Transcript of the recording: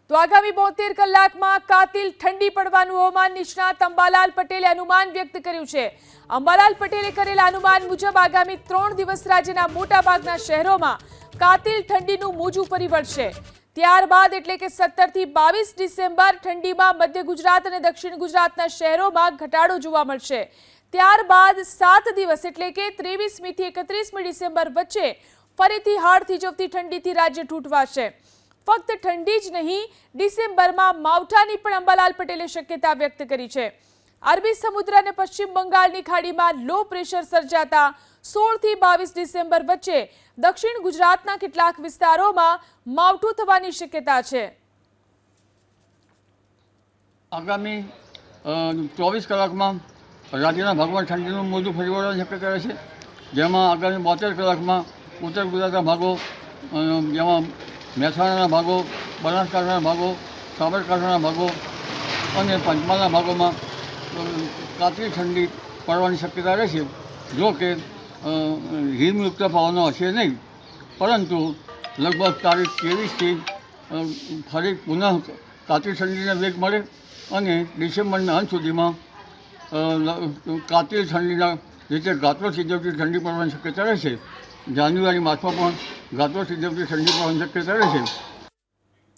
તો આગામી 72 કલાકમાં કાતિલ ઠંડી પડવાનું હવામાન નિષ્ણાત અંબાલાલ પટેલે અનુમાન વ્યક્ત કર્યું છે। અંબાલાલ પટેલે કરેલા અનુમાન મુજબ આગામી 3 દિવસ રાજ્યના મોટાભાગના શહેરોમાં કાતિલ ઠંડીનું મોજું ફરી વળશે। ત્યારબાદ એટલે કે 17 થી 22 ડિસેમ્બર ઠંડીમાં મધ્ય ગુજરાત અને દક્ષિણ ગુજરાતના શહેરોમાં ઘટાડો જોવા મળશે। ત્યારબાદ 7 દિવસ એટલે કે 23મી થી 31મી ડિસેમ્બર વચ્ચે ફરીથી હાડ થીજવતી ઠંડીથી રાજ્ય તૂટવાશે। ફક્ત ઠંડી જ નહીં, ડિસેમ્બરમાં માવઠાની પણ અંબાલાલ પટેલે શક્યતા વ્યક્ત કરી છે। અરબી સમુદ્ર અને પશ્ચિમ બંગાળની ખાડીમાં લો પ્રેશર સર્જાતા 16 થી 22 ડિસેમ્બર વચ્ચે દક્ષિણ ગુજરાતના કેટલાક વિસ્તારોમાં માવઠું થવાની શક્યતા છે। આગામી 24 કલાકમાં રાજ્યના ભાગમાં ઠંડીનું મોજું ફરી વળવાની શક્યતા છે, જેમાં આગામી 72 કલાકમાં ઉત્તર ગુજરાતના ભાગો, જેમાં મહેસાણાના ભાગો, બનાસકાંઠાના ભાગો, સાબરકાંઠાના ભાગો અને પંચમહાલના ભાગોમાં કાતિલ ઠંડી પડવાની શક્યતા રહેશે। જો કે હિમયુક્ત પવનો હશે નહીં, પરંતુ લગભગ તારીખ 23થી ફરી પુનઃ કાતિલ ઠંડીને વેગ મળે અને ડિસેમ્બરના અંત સુધીમાં કાતિલ ઠંડીના રીતે ગાત્રો થીજવતી ઠંડી પડવાની શક્યતા રહેશે। જાન્યુઆરી માસમાં પણ ગાત્રો થીજવતી ઠંડી પડવાની શક્યતા રહેશે।